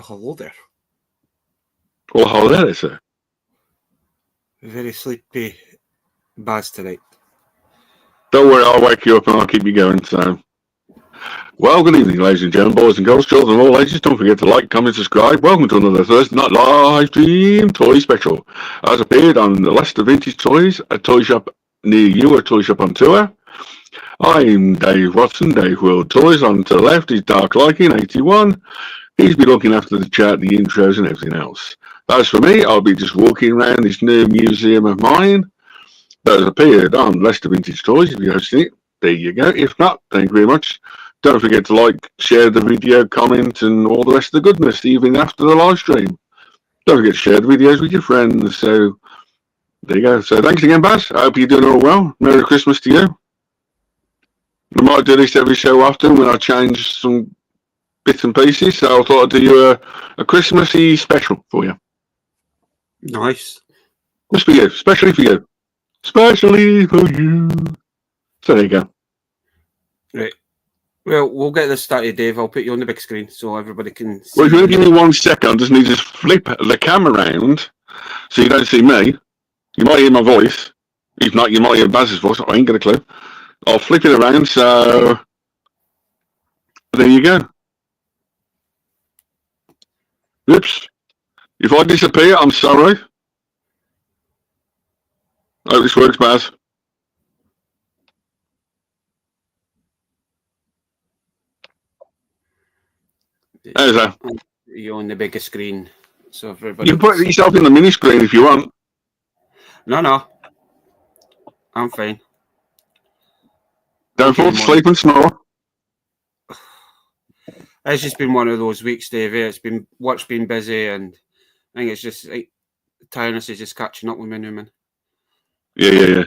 Well, hello there. Well, hello there, sir. Very sleepy Baz tonight. Don't worry, I'll wake you up and I'll keep you going. So, well, good evening, ladies and gentlemen, boys and girls, children of all ages. Don't forget to like, comment, subscribe. Welcome to another Thursday night live stream toy special. As appeared on the Leicester Vintage Toys, a toy shop near you, a toy shop on tour. I'm Dave Watson, Daveworldtoys. On to the left is Darklycan81. He's been looking after the chat, the intros, and everything else. As for me, I'll be just walking around this new museum of mine that has appeared on Leicester Vintage Toys. If you have seen it, there you go. If not, thank you very much. Don't forget to like, share the video, comment, and all the rest of the goodness, even after the live stream. Don't forget to share the videos with your friends. So, there you go. So, thanks again, Baz. I hope you're doing all well. Merry Christmas to you. I might do this every so often when I change some bits and pieces. So, I thought I'd do you a Christmassy special for you. Nice. Just for you, especially for you. Especially for you. So there you go. Right. Well, we'll get this started, Dave. I'll put you on the big screen so everybody can see. Well, if you give me 1 second, I just need to flip the camera around so you don't see me. You might hear my voice. If not, you might hear Baz's voice. I ain't got a clue. I'll flip it around, so there you go. Oops. If I disappear, I'm sorry. I hope this works, Baz. There's that. You're on the bigger screen, so everybody. You can put yourself in the mini screen if you want. No. I'm fine. Don't fall asleep and snore. It's just been one of those weeks, Dave. Work's been busy, and I think it's just like tiredness is just catching up with me, Newman. Yeah.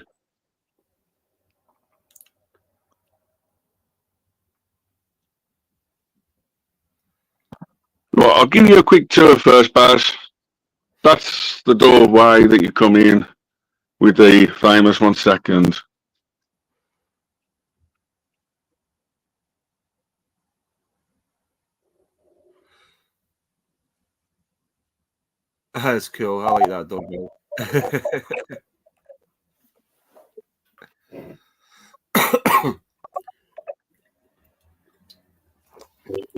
Well, I'll give you a quick tour first, Baz. That's the doorway that you come in with the famous 1 second. That's cool. I like that doorbell.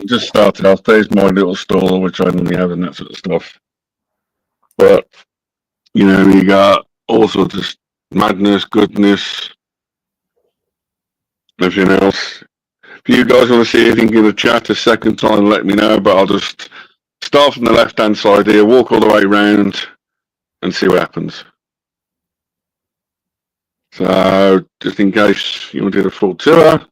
Just started off. There's my little stall, which I normally have and that sort of stuff. But, you got all sorts of madness, goodness, everything else. If you guys want to see anything in the chat a second time, let me know. But I'll just start from the left-hand side here, walk all the way around, and see what happens. So, just in case you want to do the full tour.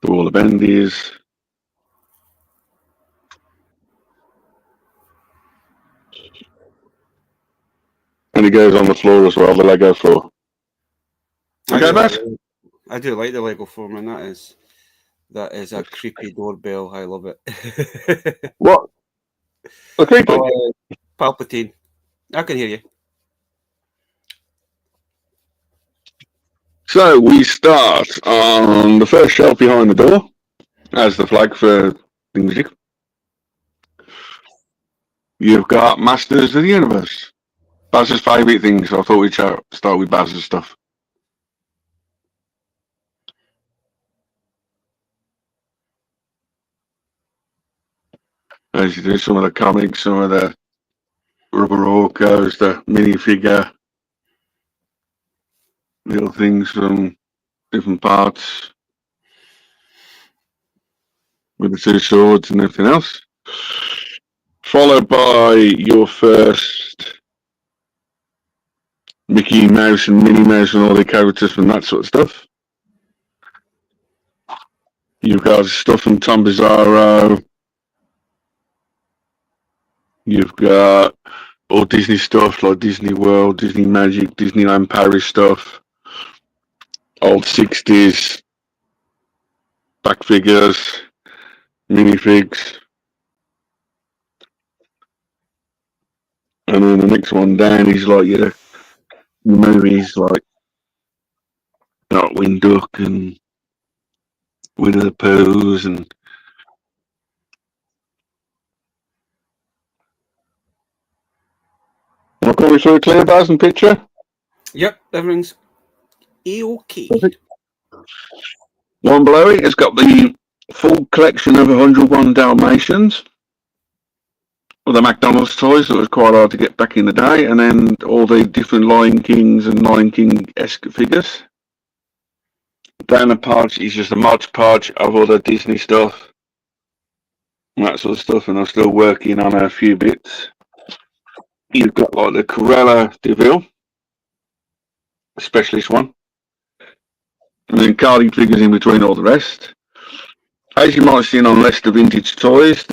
Do all the bendies. And it goes on the floor as well, the Lego floor. Okay, Matt? I do like the Lego floor, man. That is a creepy doorbell. I love it. What? A creepy? Palpatine. I can hear you. So we start on the first shelf behind the door as the flag for music. You've got Masters of the Universe. Baz's favourite thing, so I thought we'd start with Baz's stuff. As you do some of the comics, some of the rubber orcos, the minifigure, little things from different parts with the 2 swords and everything else. Followed by your first Mickey Mouse and Minnie Mouse and all the characters from that sort of stuff. You've got stuff from Tom Bizarro. You've got all Disney stuff like Disney World, Disney Magic, Disneyland Paris stuff. Old 60s back figures, minifigs. And then the next one down is like your movies like Darkwing Duck and Winnie the Poohs and I'll call you through a clear bars and picture. Yep, everything's A-OK. One below it has got the full collection of 101 Dalmatians. Well, the McDonald's toys that was quite hard to get back in the day, and then all the different Lion Kings and Lion King-esque figures. Down the Podge is just a Mod Podge of all the Disney stuff and that sort of stuff, and I'm still working on a few bits. You've got like the Corella DeVille, specialist one, and then carding figures in between all the rest. As you might have seen on Leicester Vintage Toys,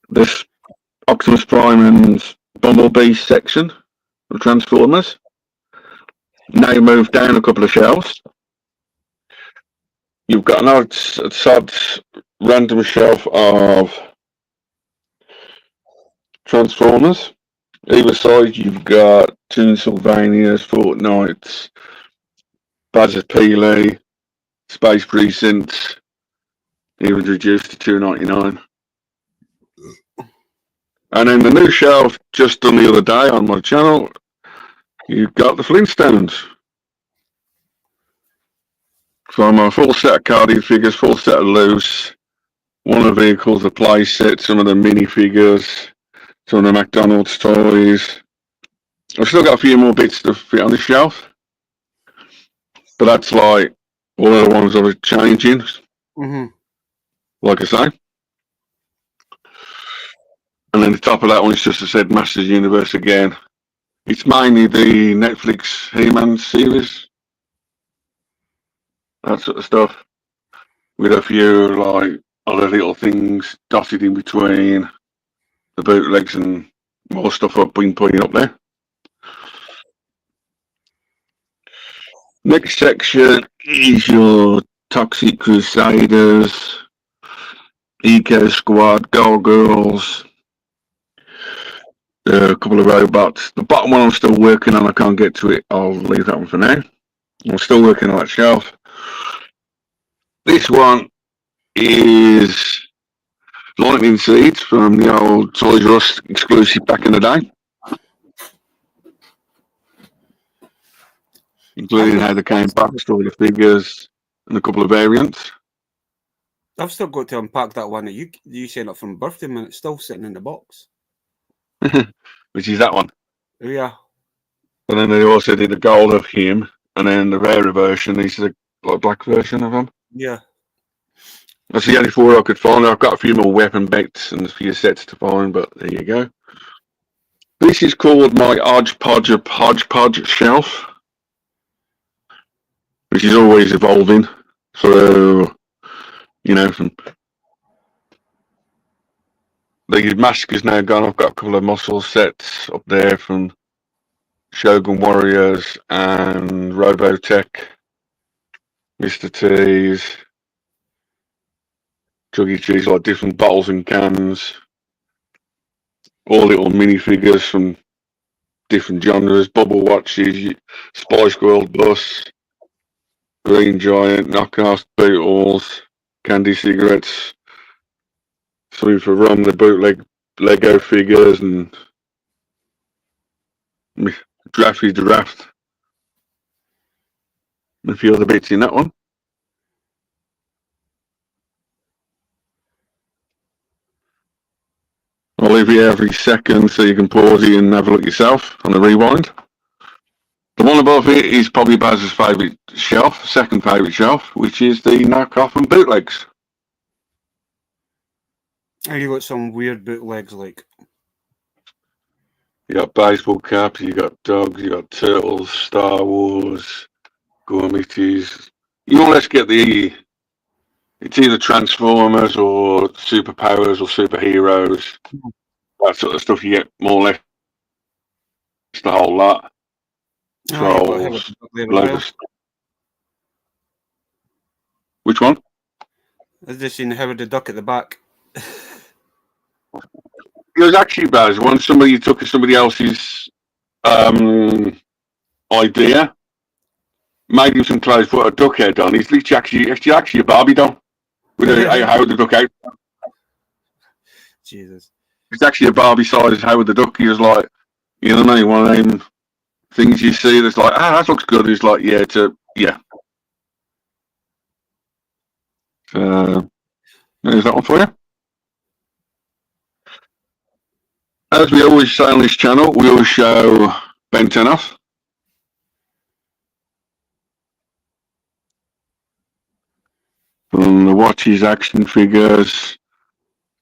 this Optimus Prime and Bumblebee section of Transformers now moved down a couple of shelves. You've got an odd random shelf of Transformers. Either side you've got Toon Sylvanias, Fortnites, Buzzer Peely, Space Precincts. It was reduced to $2.99. And then the new shelf just done the other day on my channel, you've got the Flintstones. From a full set of carded figures, full set of loose, one of the vehicles, the play set, some of the mini figures, some of the McDonald's toys. I've still got a few more bits to fit on the shelf, but that's like all of the ones I was changing. Mm-hmm. Like I say. And then the top of that one is just, I said, Masters Universe again. It's mainly the Netflix He-Man series. That sort of stuff. With a few, like, other little things dotted in between the bootlegs and more stuff I've been putting up there. Next section is your Toxic Crusaders, Eco Squad, Gargoyles, a couple of robots. The bottom one I'm still working on. I can't get to it. I'll leave that one for now. I'm still working on that shelf. This one is Lightning Seeds from the old Toys R Us exclusive back in the day, including how they came back, story of figures, and a couple of variants. I've still got to unpack that one that you sent up from birthday, man. It's still sitting in the box. Which is that one. Yeah. And then they also did the gold of him, and then the rarer version is the black version of him. Yeah. That's the only four I could find. I've got a few more weapon bets and a few sets to find, but there you go. This is called my Hodgepodge shelf, which is always evolving. So, you know, from the mask is now gone. I've got a couple of muscle sets up there from Shogun Warriors and Robotech, Mr. T's, Chuck E. Cheese, like different bottles and cans, all little minifigures from different genres, Bubble Watches, Spice Girl Bus, Green Giant, knockoff Beatles, candy cigarettes, something for Rum, the bootleg Lego figures, and Drafty Draft, and a few other bits in that one. I'll leave you every second so you can pause it and have a look yourself on the rewind. The one above it is probably Baz's favourite shelf, second favourite shelf, which is the knockoff and bootlegs. And you got some weird bootlegs like. You got baseball caps, you got dogs, you got turtles, Star Wars, Gormities. You more or less get it's either Transformers or superpowers or superheroes. That sort of stuff you get more or less the whole lot. Trolls, Which one? I've just seen Howard the Duck at the back. It was actually Baz. Once somebody took somebody else's idea. Made him some clothes, put a duck head on. It's actually a Barbie doll with a Howard the Duck out. Jesus. It's actually a Barbie size Howard the Duck. He was like, you know, one of them things you see that's like, that looks good. He's like, yeah. There's that one for you. As we always say on this channel, we always show Ben 10 off. From the watches, action figures,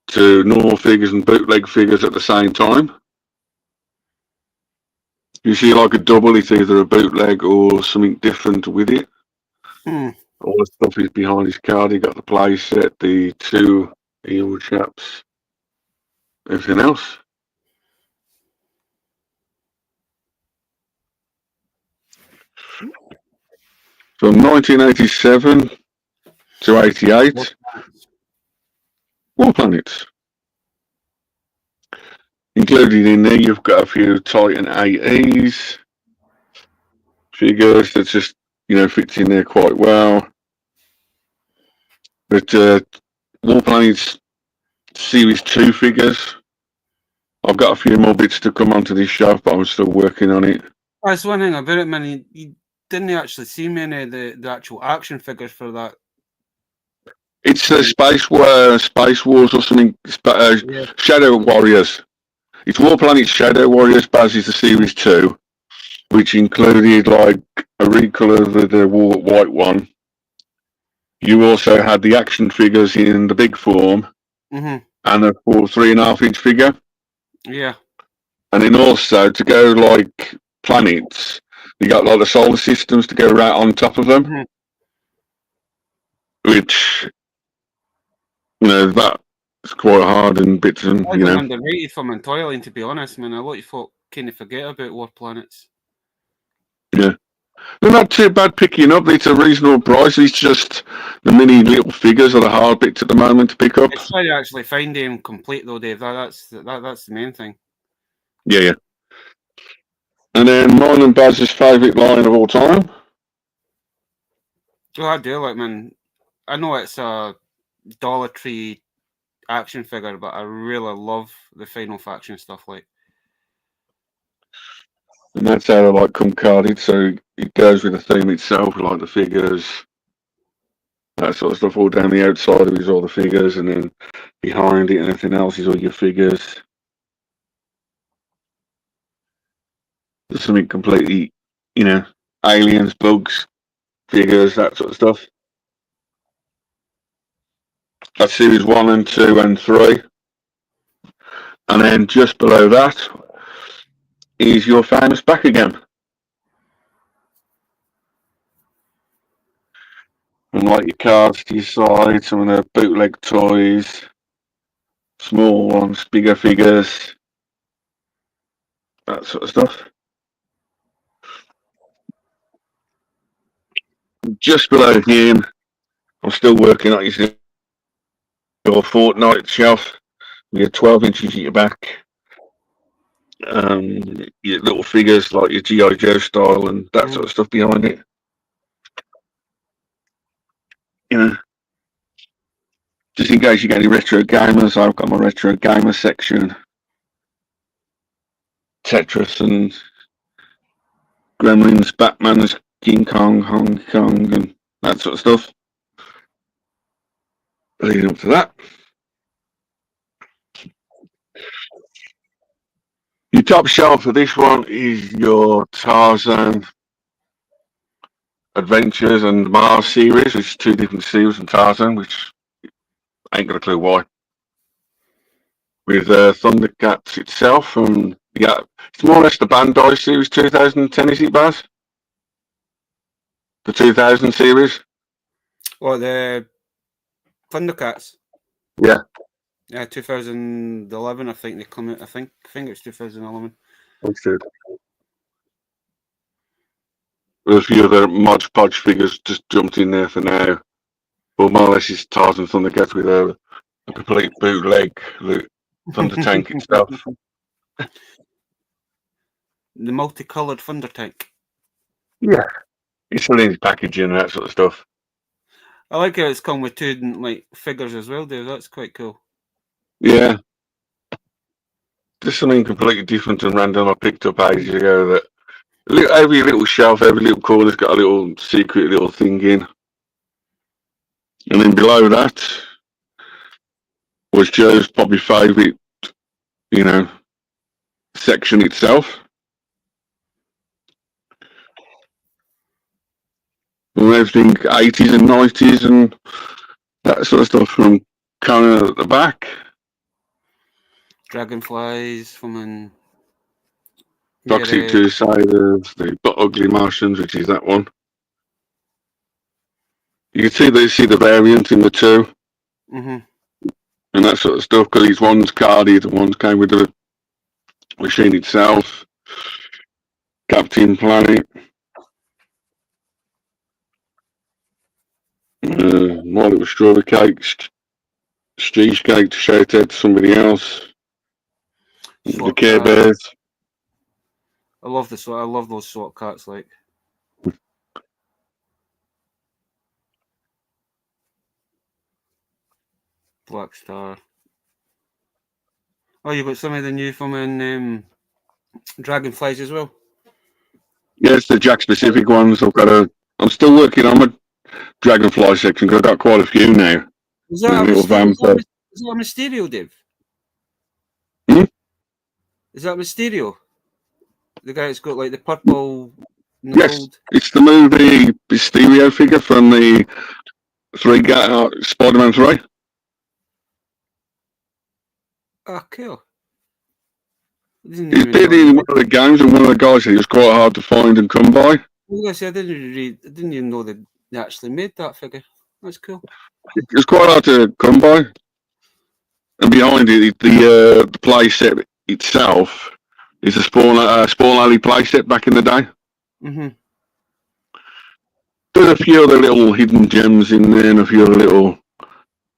to normal figures and bootleg figures at the same time. You see like a double, it's either a bootleg or something different with it. All the stuff is behind his card. He got the play set, the two evil chaps, everything else. From 1987 to 88, War Planets. Included in there, you've got a few Titan AEs figures that just, fits in there quite well. But War Planets Series 2 figures. I've got a few more bits to come onto this shelf, but I'm still working on it. That's one thing about it, man. You didn't actually see many of the actual action figures for that. It's Space Wars or something. Shadow Warriors. It's War Planets Shadow Warriors. Baz is the Series 2, which included like a recolor of the white one. You also had the action figures in the big form, and a 3.5-inch figure. Yeah. And then also to go like planets, you got like the solar systems to go right on top of them, which that's quite hard and bits and underrated for Montoya, to be honest, man. A lot of folk kind of forget about War Planets. Yeah. They're not too bad picking up. It's a reasonable price. It's just the mini little figures are the hard bits at the moment to pick up. It's trying to actually find them complete though, Dave. That's the main thing. Yeah. And then mine and Baz's favourite line of all time. Oh, I do like, man. I know it's a Dollar Tree action figure, but I really love the Final Faction stuff. Like, and that's how they like come carded. So it goes with the theme itself, like the figures, that sort of stuff. All down the outside of it is all the figures, and then behind it and everything else is all your figures. There's something completely, aliens, bugs, figures, that sort of stuff. That's Series 1 and 2 and 3. And then just below that is your famous back again. And like your cards to your side, some of the bootleg toys, small ones, bigger figures, that sort of stuff. Just below him, I'm still working on your Fortnite shelf. You have 12 inches at your back. Your little figures like your G.I. Joe style and that sort of stuff behind it. Just in case you get any retro gamers, I've got my retro gamer section. Tetris and Gremlins, Batman's, King Kong, Hong Kong, and that sort of stuff. Leading up to that. Your top shelf for this one is your Tarzan Adventures and Mars series, which is two different series from Tarzan, which I ain't got a clue why. With Thundercats itself, and it's more or less the Bandai series 2010, is it, Baz? The 2000 series? What, the Thundercats? Yeah. Yeah, 2011, I think they come out. I think it's 2011. That's good. There's a few other Mod Podge figures just jumped in there for now. But more or less it's Tarzan Thundercats with a complete bootleg, the Thunder Tank itself. the multicoloured Thunder Tank. Yeah. It's still in his packaging and that sort of stuff. I like how it's come with two like figures as well, Dave. That's quite cool. Yeah. Just something completely different and random I picked up ages ago that every little shelf, every little corner's got a little secret little thing in. And then below that was Joe's probably favourite, section itself. From everything 80s and 90s and that sort of stuff from Conan at the back. Dragonflies from Toxic Crusaders, the Ugly Martians, which is that one. You can see the variant in the two. Mm-hmm. And that sort of stuff, because each one's carded and one's came with the machine itself. Captain Planet. While it was strawberry cakes, cheesecake to shout out to somebody else. The Care Bears. I love those SWAT cats, like. Black Star. Oh, you've got some of the new from Dragonflies as well. Yes, the Jack specific ones. I'm still working on my Dragonfly section because I've got quite a few now. Is that a Mysterio, Dave? Hmm? Is that Mysterio? The guy that's got like the purple and yes, gold? It's the movie Mysterio figure from the Spider-Man 3. Oh, cool. He's been in one of the games, and one of the guys said he was quite hard to find and come by. I didn't even know they actually made that figure. That's cool. It was quite hard to come by. And behind it, the play set itself is a Spawn Alley play set back in the day. Mm-hmm. There's a few other little hidden gems in there and a few other little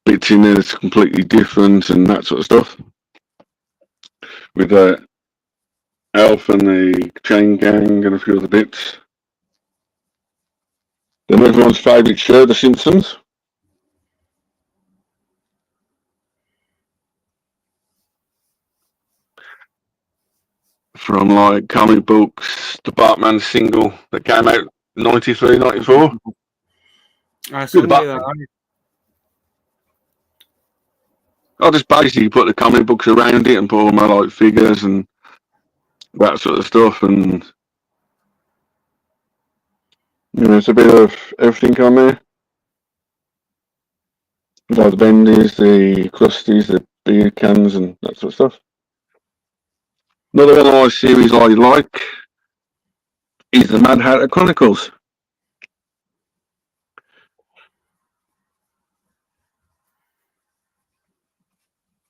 bits in there that's completely different and that sort of stuff. With the Elf and the Chain Gang and a few other bits. Then everyone's favourite show, The Simpsons. From like comic books, the Batman single that came out 93, 94. I just basically put the comic books around it and put all my like figures and that sort of stuff, and it's a bit of everything on there. Like the Bendies, the Crusties, the beer cans, and that sort of stuff. Another one of my series I like is the Mad Hatter Chronicles.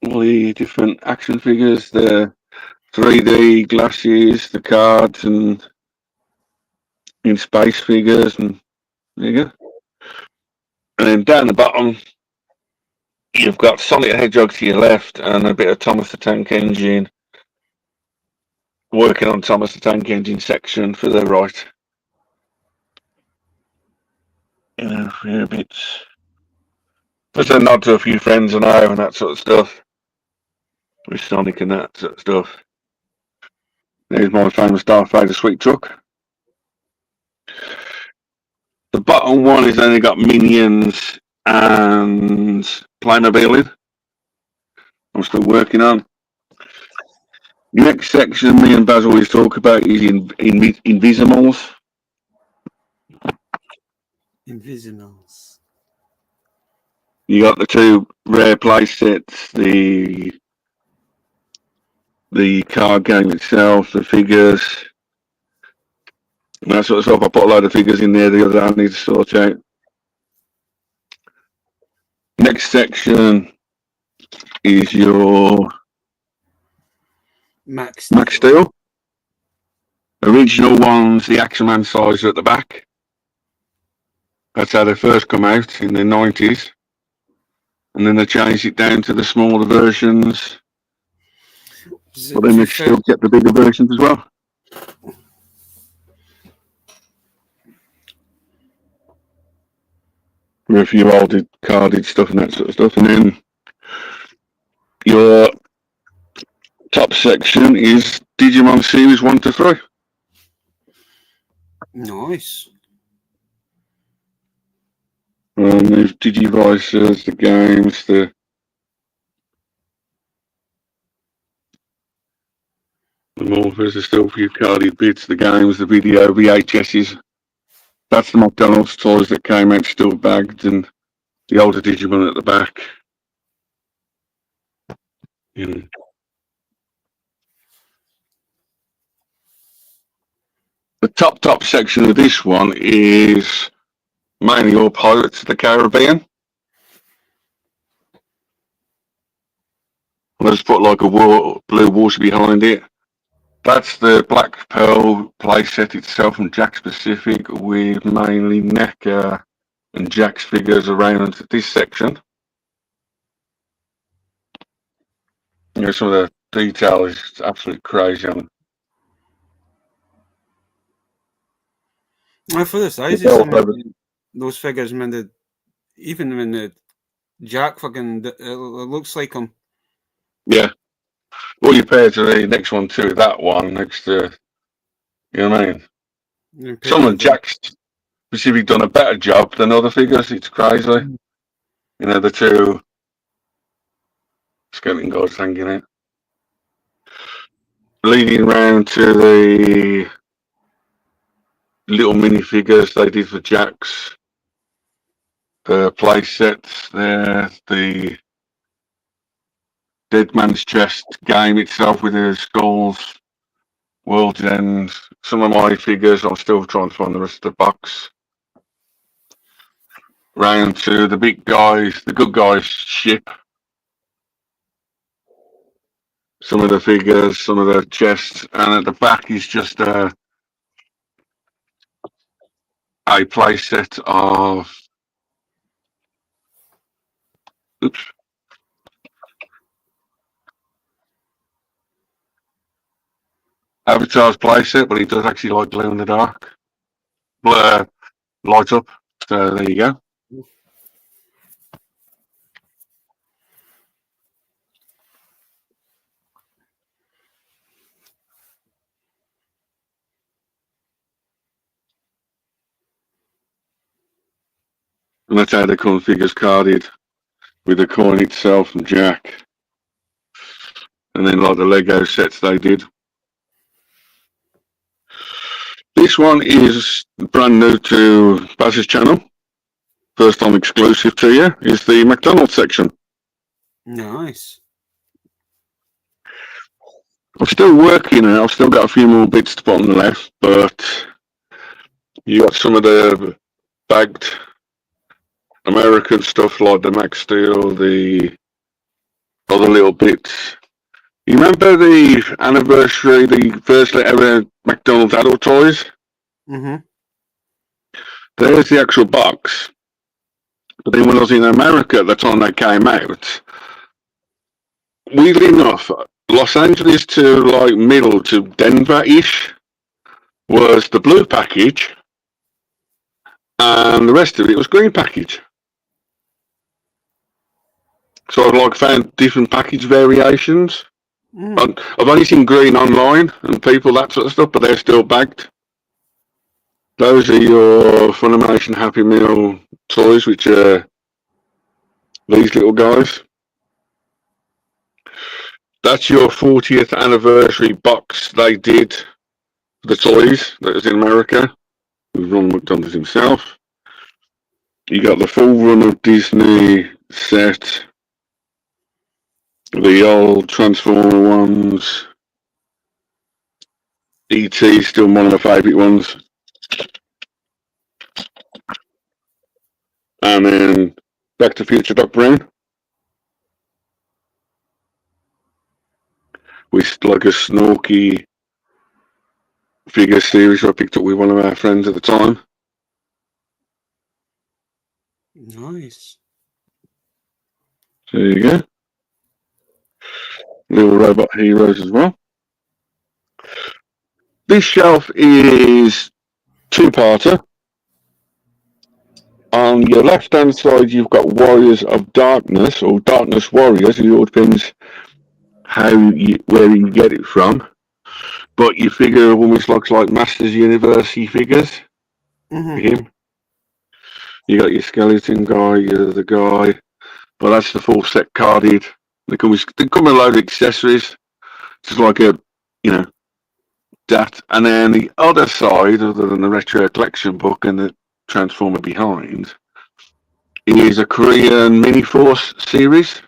All the different action figures, the 3D glasses, the cards, and in space figures, and there you go. And then down the bottom, you've got Sonic the Hedgehog to your left and a bit of Thomas the Tank Engine. Working on Thomas the Tank Engine section for the right. A few bits. Just a nod to a few friends I know and that sort of stuff. With Sonic and that sort of stuff. There's my famous Darth Vader sweet truck. The bottom one has only got Minions and Playmobil in. I'm still working on. The next section me and Baz always talk about is Invisimals. Invisimals. You got the two rare play sets, the card game itself, the figures, and that sort of stuff. I put a load of figures in there the other day I need to sort out. Next section is your Max Steel. Original ones, the Action Man size are at the back. That's how they first come out in the 90s. And then they changed it down to the smaller versions. But then they still get the bigger versions as well. With a few old carded stuff and that sort of stuff. And then your top section is Digimon Series 1 to 3. Nice. There's Digivices, the games, the morphers, there's still a few carded bits, the games, the video, VHSs. That's the McDonald's toys that came out still bagged, and the older Digimon at the back. Yeah. The top section of this one is mainly all Pirates of the Caribbean. Let's put like a blue water behind it. That's the Black Pearl playset itself from Jack's Pacific, with mainly NECA and Jack's figures around this section. You know, some of the detail is absolutely crazy on them. For the sizes, those figures, man, even when the Jack fucking, it looks like him. Yeah. Well, you pair to the next one to that one next to, you know what I mean? Some of Jack's specifically done a better job than other figures. It's crazy. You know, the two skeleton guys hanging out. Leading round to the little minifigures they did for Jack's. The play sets there, the Dead Man's Chest game itself with the skulls, World's End. Some of my figures, I'm still trying to find the rest of the box. Round to the big guys, the good guys ship. Some of the figures, some of the chests, and at the back is just a play set of Avatar's playset, but he does actually like glow in the dark. Blur, light up. So there you go. And that's how the coin figures carded with the coin itself and Jack. And then like the Lego sets they did. This one is brand new to Baz's channel. First time exclusive to you is the McDonald's section. Nice. I'm still working and I've still got a few more bits to put on the left, but you got some of the bagged American stuff like the Max Steel, the other little bits. You remember the anniversary, the first ever McDonald's adult toys? Mm-hmm. There's the actual box. But then when I was in America at the time they came out, weirdly enough, Los Angeles to like middle to Denver-ish was the blue package, and the rest of it was green package. So I've like found different package variations. I've only seen green online and people, that sort of stuff, but they're still bagged. Those are your Funimation Happy Meal toys, which are these little guys. That's your 40th anniversary box they did for the toys that was in America with Ron McDonald himself. You got the full run of Disney set, the old Transformer ones. E.T. still one of my favourite ones. And then Back to Future Doc Brown. With like a Snorky figure series I picked up with one of our friends at the time. Nice. So there you go. Little robot heroes as well. This shelf is two-parter. On your left-hand side, you've got Warriors of Darkness, or Darkness Warriors. It all depends where you get it from. But your figure almost looks like Masters University figures. Mm-hmm. For him. You got your skeleton guy, your other guy. But that's the full set carded. They come with a load of accessories. Just like a, that. And then the other side, other than the Retro Collection book and the Transformer behind, is a Korean Mini Force series.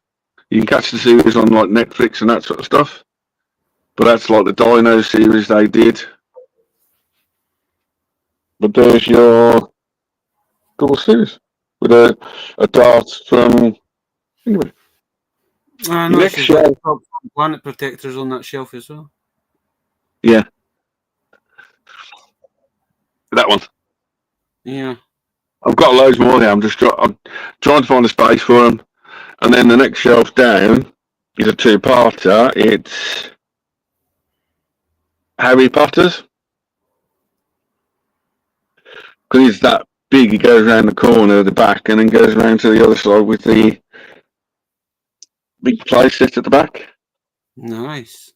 You can catch the series on like Netflix and that sort of stuff. But that's like the Dino series they did. But there's your double series with a dart from. Anyway. Next shelf. Planet Protectors on that shelf as well. Yeah. That one. Yeah. I've got loads more there. I'm trying to find a space for them. And then the next shelf down is a two-parter. It's Harry Potter's. Because it's that big, it goes around the corner of the back and then goes around to the other side with the big playset at the back. Nice.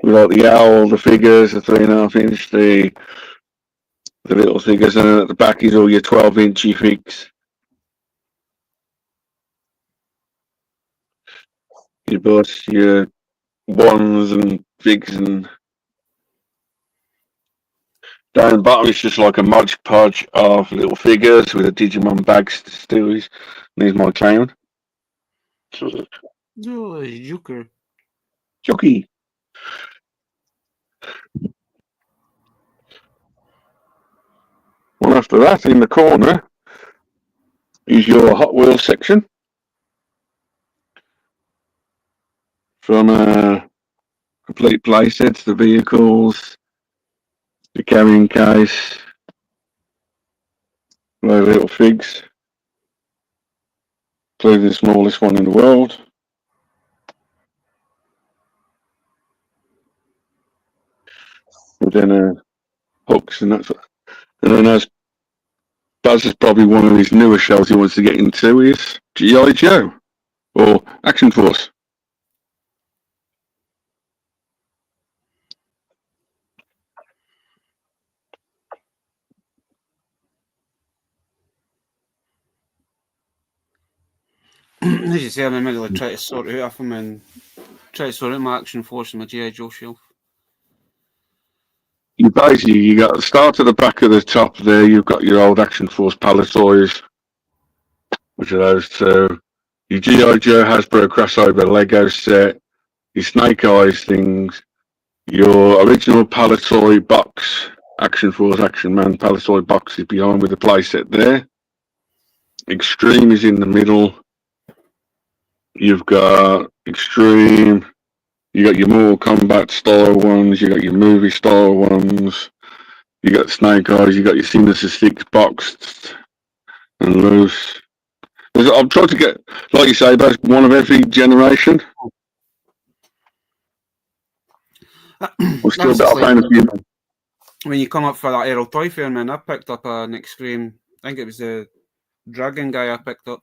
With like the owl, the figures, the 3.5 inch, the little figures, and then at the back is all your 12-inchy figs. Your bus, your ones and figs, and down the bottom it's just like a Mod Podge of little figures with a Digimon bag still. There's my clown. Oh, Joker. Chucky. Well, after that, in the corner is your Hot Wheels section. From complete playsets, the vehicles, the carrying case, those little figs, including the smallest one in the world. And then hooks and that sort of. And then as Buzz is probably one of his newer shows he wants to get into is G.I. Joe or Action Force. As you say, I'm in the middle of trying to sort it out and try to sort out my Action Force and my G.I. Joe shelf. You got the start at the back of the top there, you've got your old Action Force pallet toys, which are those two. Your G.I. Joe Hasbro crossover Lego set, your Snake Eyes things, your original pallet toy box, Action Force Action Man pallet toy box is behind with the playset there. Extreme is in the middle. You've got Extreme, you got your Mortal Kombat style ones, you got your movie style ones, you got Snake Eyes, you got your Sinister Six boxed and loose. I'm trying to get, like you say, about one of every generation. We're still playing a few. When you come up for that Errol Toy Fair, man, I picked up an Extreme. I think it was the Dragon guy I picked up.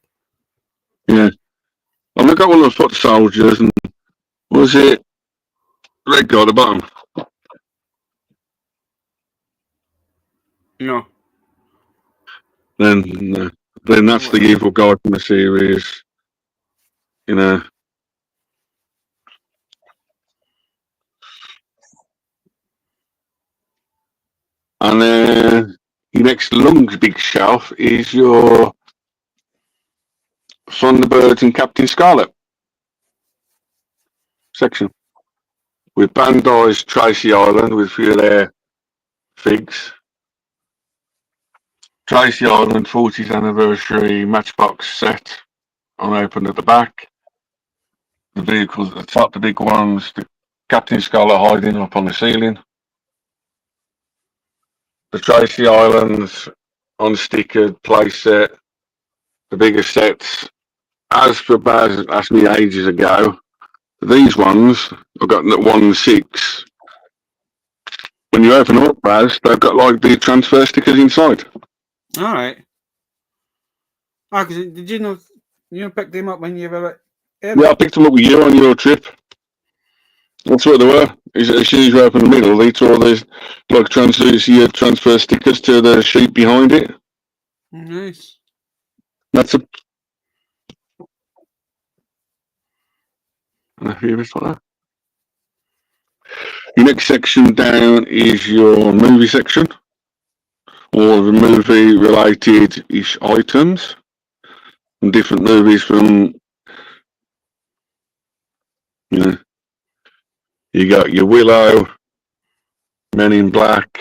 Yeah. I've got one of the foot soldiers, and was it red guy at the bottom? No. Then that's the evil guy from the series. You know. And then your next Lungs big shelf is your Thunderbirds and Captain Scarlet section. With Bandai's Tracy Island with a few of their figs. Tracy Island 40th anniversary matchbox set unopened at the back. The vehicles at the top, the big ones, the Captain Scarlet hiding up on the ceiling. The Tracy Islands unstickered playset, the bigger sets. As for Baz asked me ages ago, these ones, I've got 1 and 6. when you open up Raz, they've got like the transfer stickers inside. All right. Ah, because did you know pick them up when you were Yeah, I picked them up with you on your trip. That's what they were. As soon as you open the middle, they tore the like transfer stickers to the sheet behind it. Nice. That's a few bits like that. Your next section down is your movie section, or the movie related ish items, and different movies from you got your Willow, Men in Black,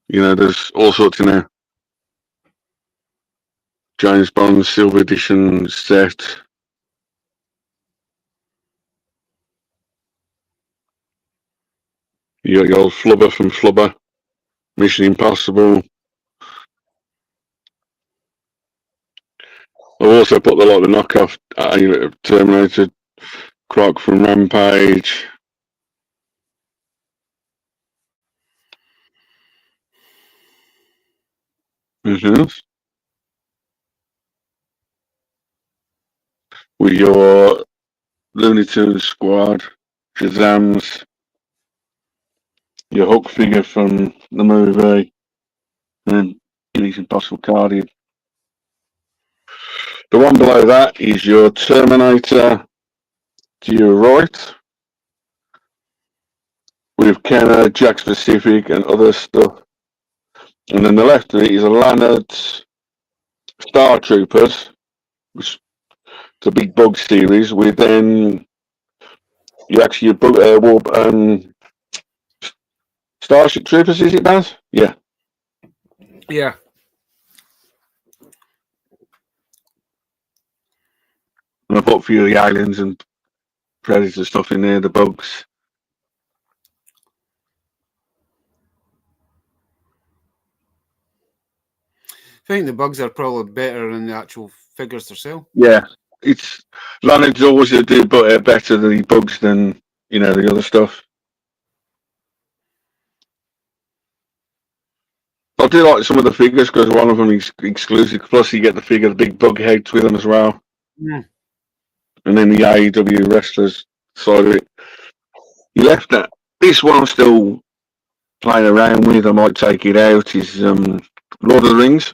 there's all sorts in there. James Bond Silver Edition set. You got your old Flubber from Flubber, Mission Impossible. I've also put a lot of the knockoff Terminator, Croc from Rampage. Anything else? With your Looney Tunes squad, Shazam's, your Hook figure from the movie, and Mission Impossible Guardian. The one below that is your Terminator to your right, with Kenner, Jack Specific, and other stuff. And then the left of it is a Lannard's Star Troopers, which is a big bug series, with then you actually Starship Troopers, is it, Baz? Yeah. Yeah. And I put a few of the aliens and Predator stuff in there, the bugs. I think the bugs are probably better than the actual figures themselves. Yeah. It's Lannard's always do better than the bugs than, the other stuff. I do like some of the figures because one of them is exclusive. Plus, you get the big bug heads with them as well. Mm. And then the AEW wrestlers side of it. You left that. This one I'm still playing around with. I might take it out. Is Lord of the Rings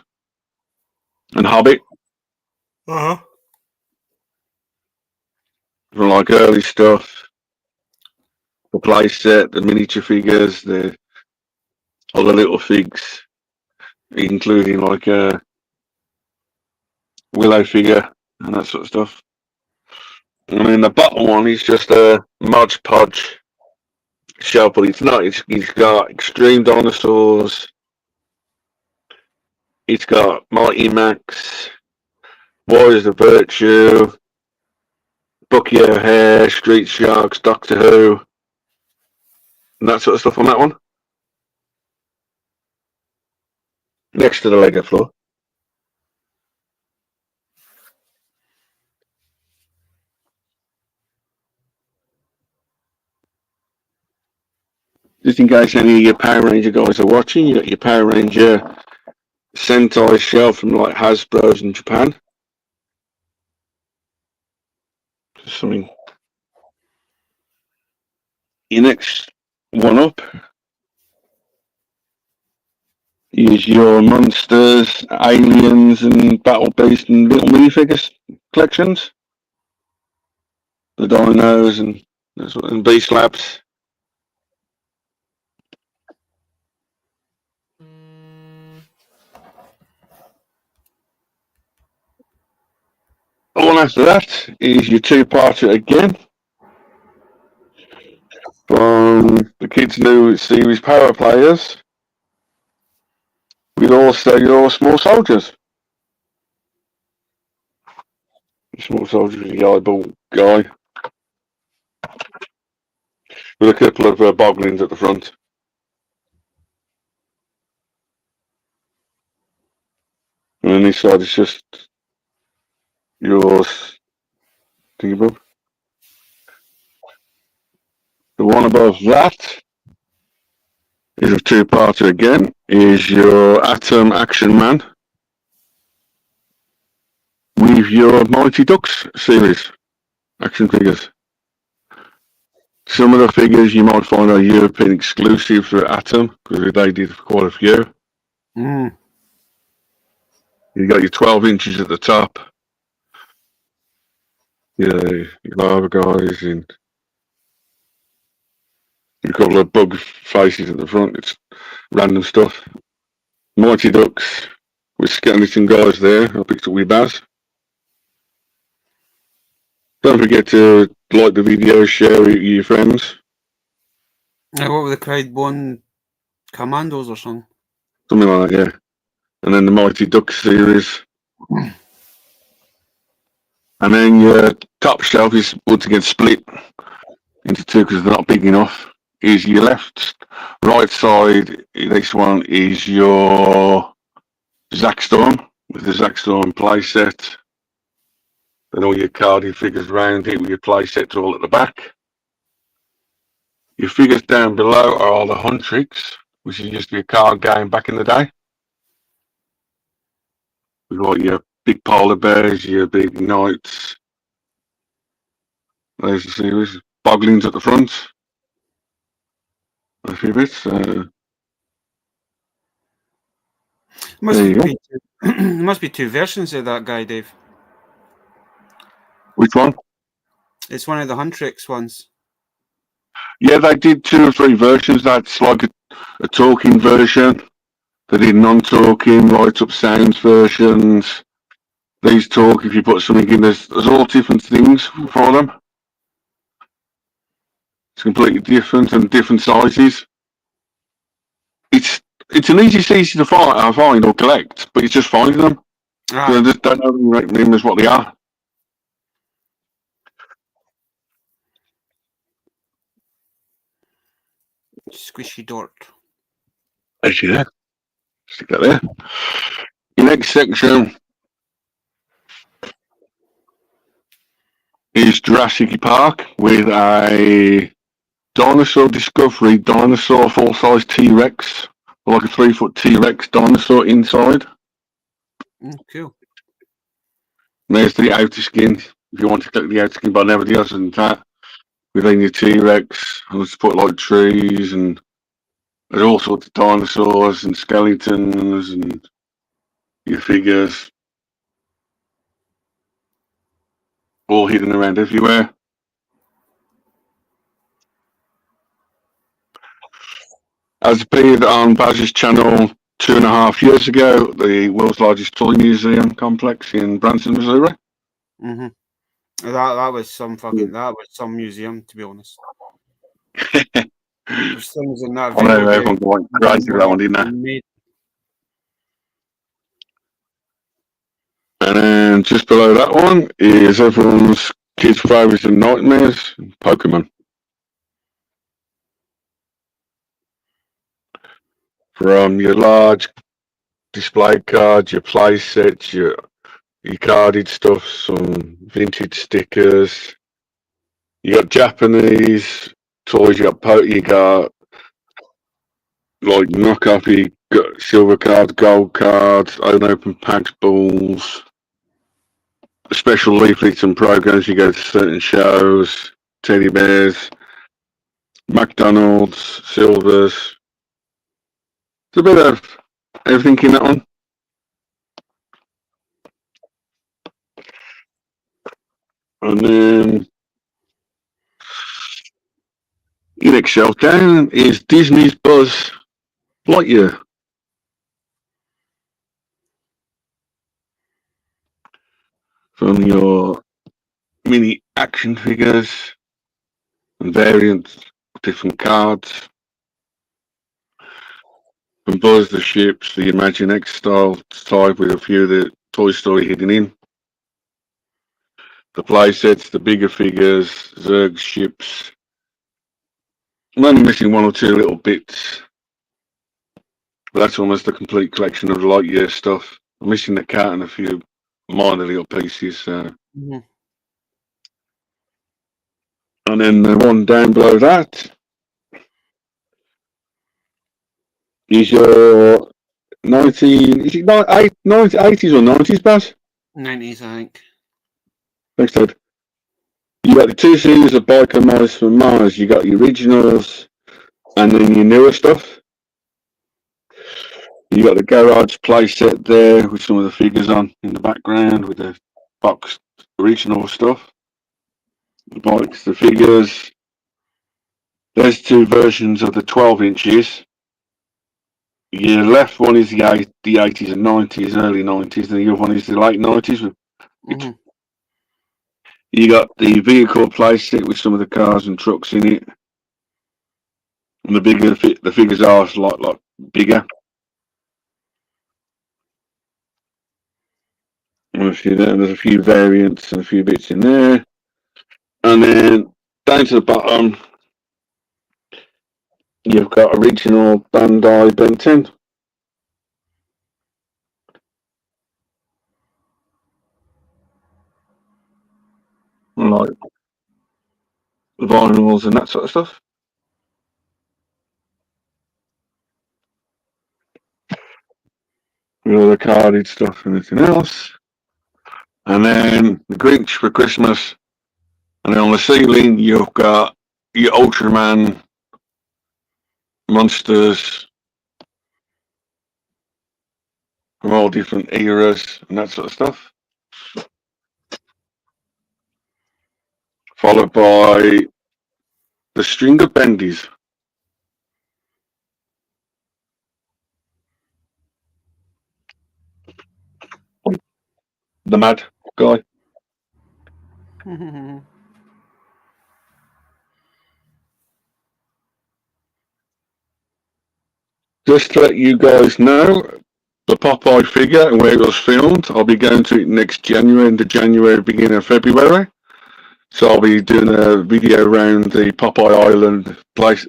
and Hobbit. Uh-huh. From like early stuff. The play set, the miniature figures, all the little figs, including like a Willow figure and that sort of stuff. And then the bottom one is just a Mod Podge shelf, but it's not. It's got Extreme Dinosaurs. It's got Mighty Max, Warriors of Virtue, Bucky O'Hare, Street Sharks, Doctor Who, and that sort of stuff on that one. Next to the Lego floor. Just in case any of your Power Ranger guys are watching, you got your Power Ranger Sentai shelf from like Hasbro's in Japan. Something. Your next one up is your monsters, aliens, and battle beast and little minifigures collections. The dinos and beast labs. The one after that is your two-parter again from the kids' new series Power Players, with also your small soldiers. The small soldiers is the eyeball guy with a couple of boglins at the front. And then this side is just yours. Think about. The one above that is a two-parter again, is your Atom Action Man with your Mighty Ducks series action figures. Some of the figures you might find are European exclusive for Atom, because they did quite a few. Mm. You got your 12 inches at the top. Your lava guys and a couple of bug faces at the front. It's random stuff. Mighty Ducks with skeleton guys there. I picked up with Baz. Don't forget to like the video, share it with your friends. What were the Crowdbone Commandos or something? Something like that, yeah. And then the Mighty Ducks series. And then your top shelf is once again split into two because they're not big enough. Is your left, right side. This one is your Zack Storm with the Zack Storm playset. And all your carded figures around it with your playsets all at the back. Your figures down below are all the Huntrix, which used to be a card game back in the day. We've got your big polar bears, your big knights. There's the series. Boglins at the front. A few bits. Must be two versions of that guy, Dave. Which one? It's one of the Huntrix ones. Yeah, they did 2 or 3 versions. That's like a talking version. They did non-talking, right up sounds versions. These talk if you put something in. There's all different things for them. It's completely different and different sizes. It's an easy to find or collect, but it's just finding them. So I just don't know them as what they are. Squishy Dort. As you there. Stick that there. Your next section is Jurassic Park with a Dinosaur Discovery dinosaur full-size T-Rex, like a 3-foot T-Rex dinosaur inside. Cool. And there's the outer skin, if you want to collect the outer skin, but everything else than that. Within your T-Rex, and let's put like trees and there's all sorts of dinosaurs and skeletons and your figures all hidden around everywhere. As appeared on Baz's channel 2.5 years ago, the world's largest toy museum complex in Branson, Missouri. Mm-hmm. That was some museum, to be honest. There's things in that I know everyone going crazy with that one, didn't they? And then just below that one is everyone's kids' favourites and nightmares, Pokemon. From your large display cards, your play sets, your carded stuff, some vintage stickers. You got Japanese toys, you got like knockoff, you got silver cards, gold cards, unopened packs, balls, special leaflets and programs. You go to certain shows, teddy bears, McDonald's, silvers. It's a bit of everything in that one. And then your next shelf down is Disney's Buzz Lightyear. From your mini action figures and variants, different cards. From Buzz the ships, the Imaginext style type with a few of the Toy Story hidden in. The play sets, the bigger figures, Zurg ships. I'm only missing 1 or 2 little bits. But that's almost a complete collection of the Lightyear stuff. I'm missing the cat and a few minor little pieces. And And then the one down below that is your 80s or 90s, Baz? 90s, I think. Thanks, Ted. You got the two series of Biker Mice from Mars. You got your originals and then your newer stuff. You got the garage playset there with some of the figures on in the background with the box original stuff. The bikes, the figures. There's two versions of the 12 inches. Your left one is the 80s and 90s, early 90s, and the other one is the late 90s. Mm-hmm. You got the vehicle playset with some of the cars and trucks in it. And the figures are a lot bigger. And there's a few variants and a few bits in there. And then down to the bottom, you've got original Bandai Ben 10. Like vinyls and that sort of stuff. With all the carded stuff and everything else. And then the Grinch for Christmas. And then on the ceiling, you've got your Ultraman monsters from all different eras and that sort of stuff. Followed by the string of bendies. The mad guy. Just to let you guys know, the Popeye figure and where it was filmed, I'll be going to it next January, end of January, beginning of February. So I'll be doing a video around the Popeye Island place,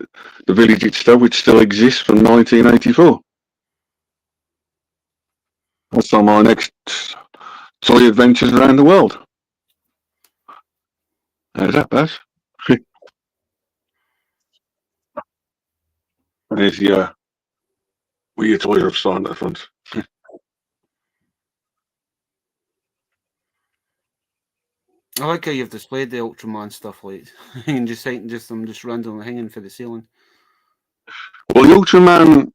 the village itself, which still exists from 1984. That's on my next toy adventures around the world. How's that, Baz? There's the weird toy of sign at the front. I like how you've displayed the Ultraman stuff, like and just them just randomly hanging for the ceiling. Well, the Ultraman,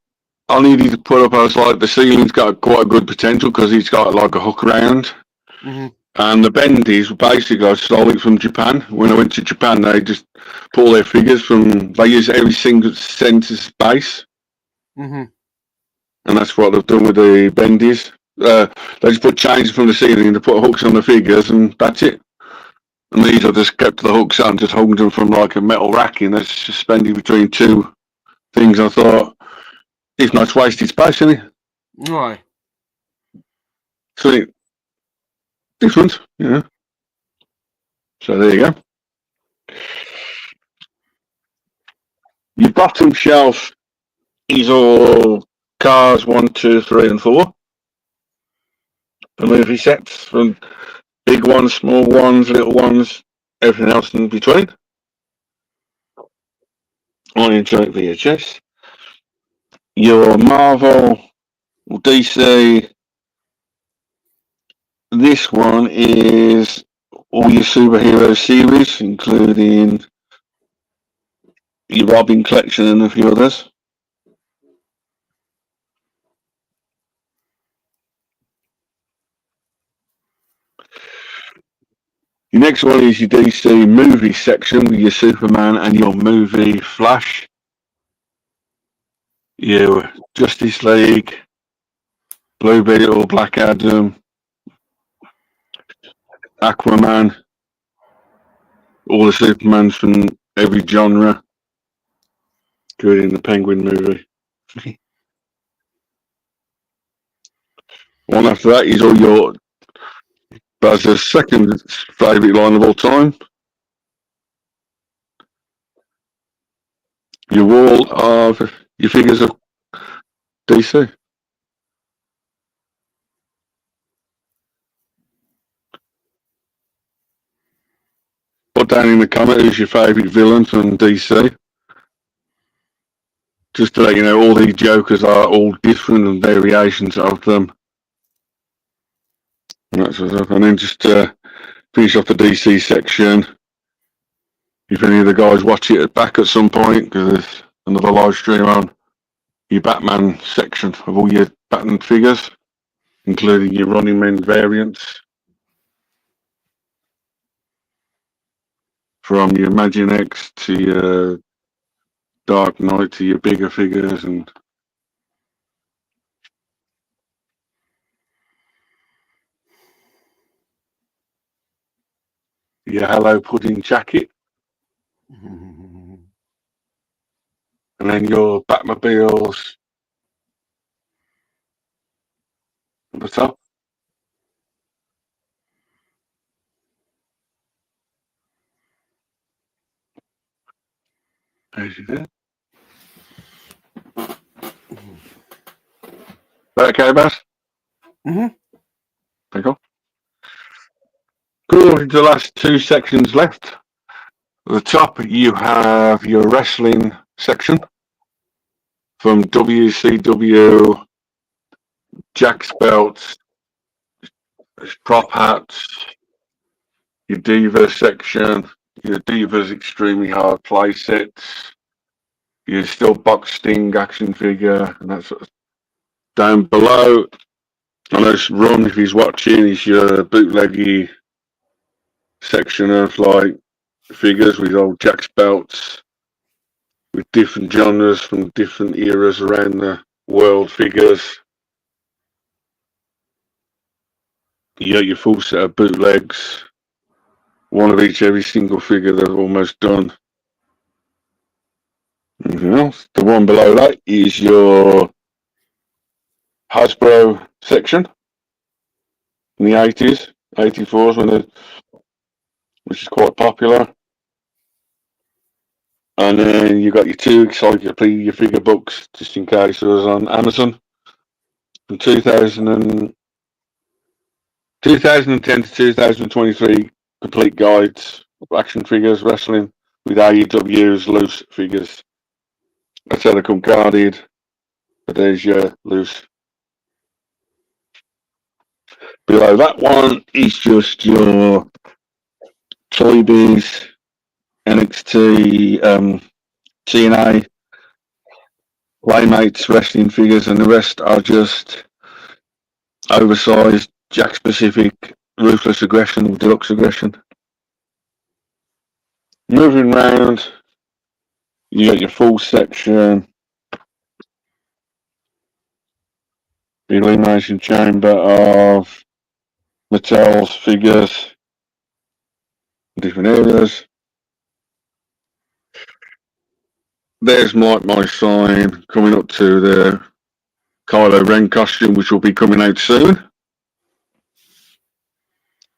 I needed to put up. I was like, the ceiling's got quite a good potential because he's got like a hook around. Mm-hmm. And the bendies, basically, I stole it from Japan. When I went to Japan, they just pull their figures from. They use every single center's base. Mm-hmm. And that's what they've done with the bendies. They just put chains from the ceiling to put hooks on the figures, and that's it. And these I just kept the hooks on, just holding them from like a metal racking that's suspended between two things. I thought, it's not wasted space, isn't it? Why? So different, you know. So there you go. Your bottom shelf is all cars 1, 2, 3, and 4. The movie sets from big ones, small ones, little ones, everything else in between. On your joint VHS. Your Marvel or DC. This one is all your superhero series, including your Robin collection and a few others. Your next one is your DC movie section with your Superman and your movie Flash. Your Justice League, Blue Beetle, Black Adam, Aquaman, all the Supermans from every genre, including the Penguin movie. One after that is all your Buzz's second favourite line of all time. Your wall of your figures of DC. But put down in the comment who's your favourite villain from DC. Just to let you know, all these Jokers are all different and variations of them. And that sort of stuff. And then just finish off the DC section. If any of the guys watch it back at some point, because there's another live stream on, your Batman section of all your Batman figures, including your Running Men variants. From your Imagine X to your Dark Knight to your bigger figures and your Hello Pudding jacket. And then your Batmobiles at the top. As you do. Okay, Bass? Mm-hmm. Thank you. Cool, the last two sections left. At the top, you have your wrestling section from WCW, Jack's belts, prop hats, your Divas section, your Divas extremely hard play sets, your Still Box Sting action figure, and that sort of. Down below, I know Ron, if he's watching, is your bootleggy section of like figures with old Jack's belts with different genres from different eras around the world figures. You got your full set of bootlegs, one of each every single figure they've almost done. Anything else? The one below that is your Hasbro section in the 80s, 84s, which is quite popular. And then you got your two encyclopedia figure books, just in case it was on Amazon, from 2010 to 2023, complete guides of action figures, wrestling with AEW's loose figures. That's how they come carded, but there's your loose. Below that one is just your Toy Biz, NXT, TNA, Playmates wrestling figures, and the rest are just oversized, Jack specific, Ruthless Aggression, Deluxe Aggression. Moving round, you got your full section, the Elimination Chamber of Mattel's figures, different areas. There's my sign coming up to the Kylo Ren costume, which will be coming out soon.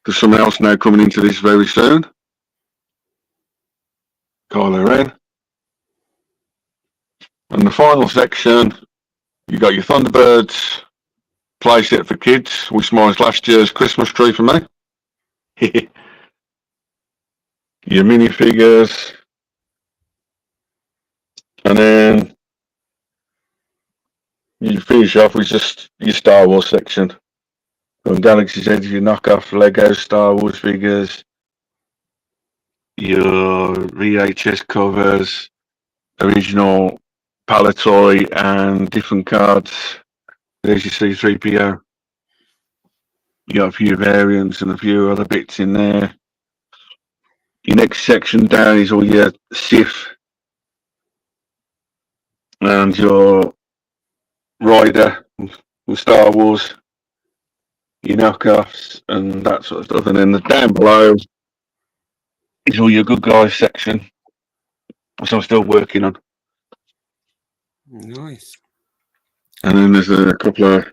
There's someone else now coming into this very soon. Kylo Ren. And the final section, you got your Thunderbirds playset for kids, which was last year's Christmas tree for me. Your minifigures. And then you finish off with just your Star Wars section. From Galaxy's Edge, your knockoff Lego Star Wars figures, your VHS covers, original Palatoy, and different cards. There's your C-3PO. You got a few variants and a few other bits in there. Your next section down is all your Sith and your Rider from Star Wars, your knockoffs and that sort of stuff. And then down below is all your good guys section, which I'm still working on. Nice. And then there's a couple of.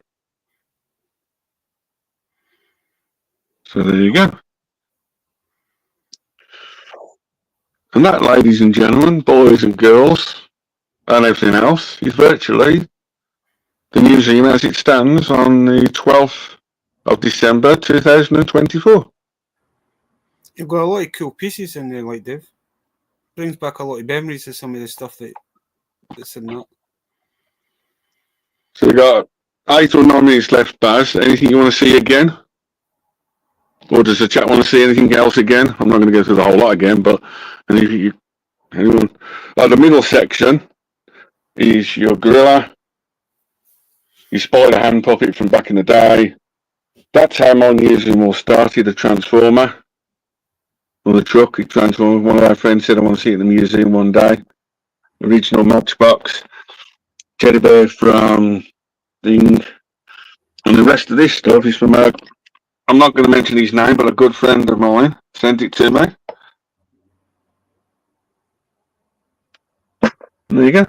So there you go. And that, ladies and gentlemen, boys and girls, and everything else, is virtually the museum as it stands on the 12th of December 2024. You've got a lot of cool pieces in there, like Dave. Brings back a lot of memories of some of the stuff that's in that. So we got 8 or 9 minutes left, Baz. Anything you want to see again? Or does the chat want to see anything else again? I'm not going to go through the whole lot again, but anyone? The middle section is your gorilla, your spider hand puppet from back in the day. That's how my museum all started, a transformer on the truck. It transformed. One of our friends said, I want to see it in the museum one day. Original Matchbox. Teddy bear from Ding. And the rest of this stuff is from I'm not going to mention his name, but a good friend of mine sent it to me. There you go.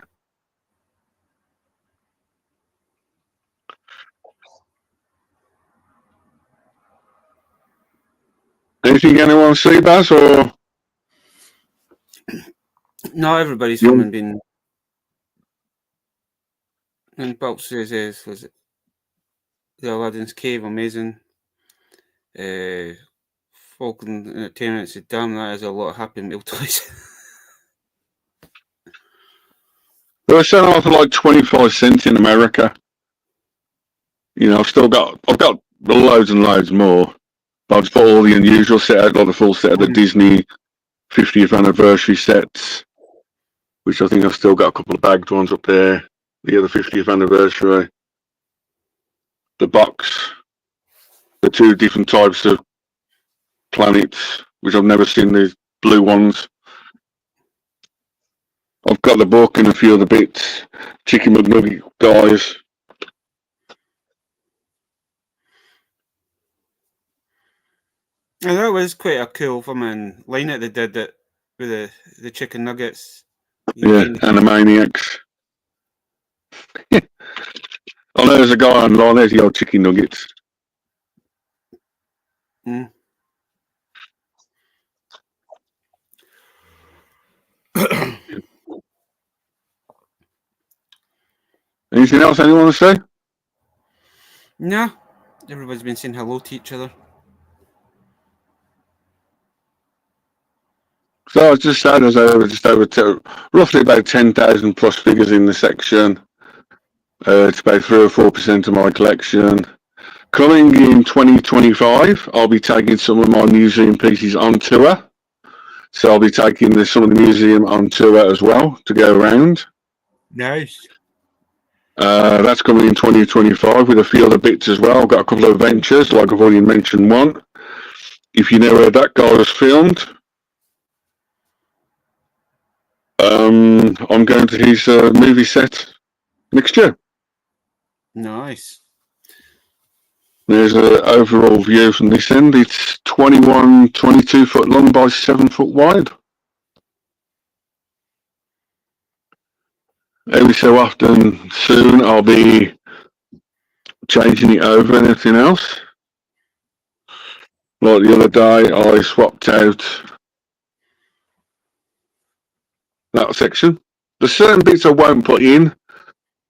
Anything anyone want to see, Baz, or? No, everybody's filming been. And Bob says, was it the Aladdin's Cave, amazing. Falkland Entertainment said, damn, that is a lot of Happy Meal toys. They were selling off for like 25 cents in America. You know, I've got loads and loads more. But I've got all the unusual set out, like the full set of the Disney 50th anniversary sets, which I think I've still got a couple of bagged ones up there. The other 50th anniversary. The box. The 2 different types of planets, which I've never seen, the blue ones. I've got the book and a few other bits. Chicken McNugget guys. And that was quite a cool fucking line that they did that with the chicken nuggets. Yeah, Animaniacs. Oh, there's a guy online. There's the old chicken nuggets. Mm. Anything else anyone want to say? No, everybody's been saying hello to each other. So I was just saying, there's roughly about 10,000 plus figures in the section. It's about 3 or 4% of my collection. Coming in 2025, I'll be taking some of my museum pieces on tour. So I'll be taking some of the museum on tour as well to go around. Nice. That's coming in 2025 with a few other bits as well. I've got a couple of adventures, like I've already mentioned one. If you know where that guy was filmed, I'm going to his movie set next year. Nice. There's an overall view from this end. It's 22 foot long by 7 foot wide. Every so often soon I'll be changing it over and everything else. Like the other day I swapped out that section. There's certain bits I won't put in,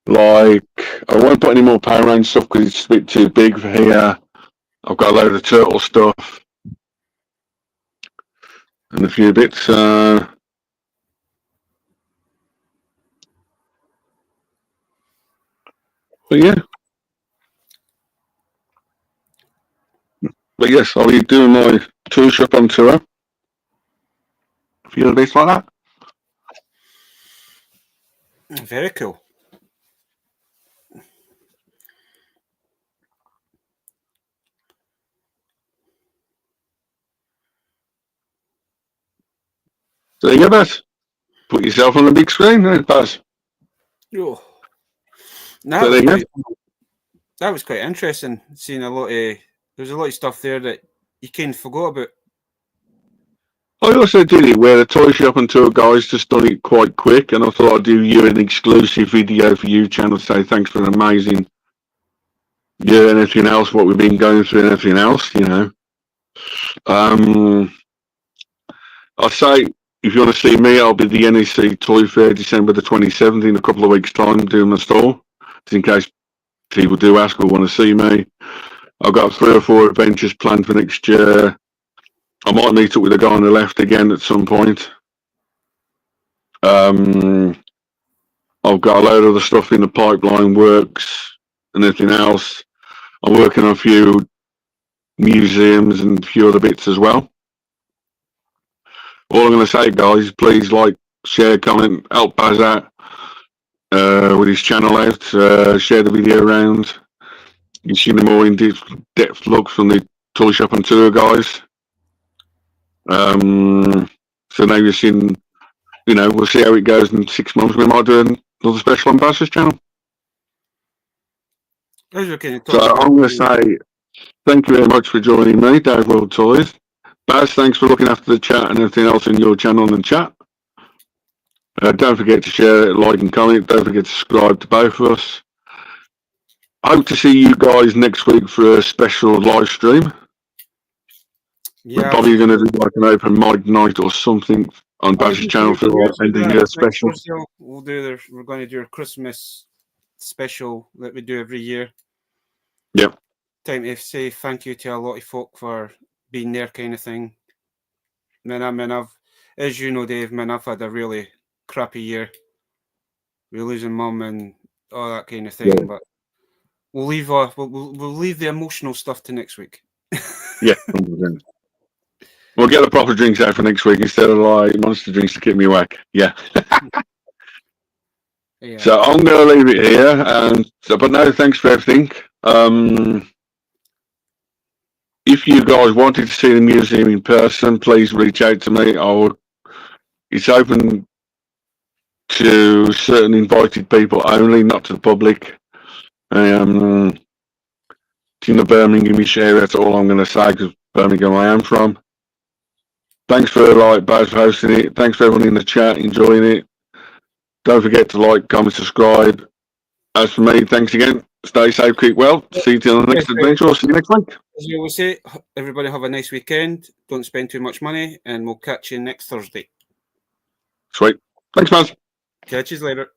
like I won't put any more Power Rangers stuff because it's a bit too big for here. I've got a load of turtle stuff and a few bits. But yeah. But yes, I'll be doing my tool shop on tour. A few other bits like that. Very cool. So there you go, Baz. Put yourself on the big screen, there, Baz. Oh. That was quite interesting, seeing there's a lot of stuff there that you kind of forgot about. I also did it where the toy shop and tour guys just done it quite quick, and I thought I'd do you an exclusive video for you channel to say thanks for an amazing year and everything else, what we've been going through and everything else, you know. I'll say, if you want to see me, I'll be at the NEC Toy Fair December the 27th in a couple of weeks' time doing my stall, just in case people do ask or want to see me. I've got 3 or 4 adventures planned for next year. I might meet up with the guy on the left again at some point. I've got a load of the stuff in the pipeline works and everything else. I'm working on a few museums and a few other bits as well. All I'm going to say, guys, please like, share, comment, help Baz out with his channel out. Share the video around. You can see the more in-depth look from the toy shop and tour guys. So now you've seen, we'll see how it goes in 6 months. We might do another special on Baz's channel. So I'm going to say thank you very much for joining me, Daveworldtoys. Baz, thanks for looking after the chat and everything else in your channel and chat. Don't forget to share, like and comment. Don't forget to subscribe to both of us. Hope to see you guys next week for a special live stream. Yeah, we're probably going to do like an open mic night or something on Baz's channel for the end of year special. We're going to do a Christmas special that we do every year. Yep. Time to say thank you to a lot of folk for being there, kind of thing. I've, as you know, Dave, I've had a really crappy year. We're losing mum and all that kind of thing, yeah. But we'll leave the emotional stuff to next week. Yeah, 100%. We'll get the proper drinks out for next week instead of like monster drinks to keep me awake. Yeah. Yeah. So I'm going to leave it here. But no, thanks for everything. If you guys wanted to see the museum in person, please reach out to me. It's open to certain invited people only, not to the public. It's in the Birmingham area. That's all I'm going to say, because Birmingham I am from. Thanks for Baz hosting it. Thanks for everyone in the chat enjoying it. Don't forget to like, comment, subscribe. As for me, thanks again. Stay safe, keep well. See you till the next adventure. I'll see you next week. As you always say, everybody have a nice weekend. Don't spend too much money, and we'll catch you next Thursday. Sweet. Thanks, Baz. Catch you later.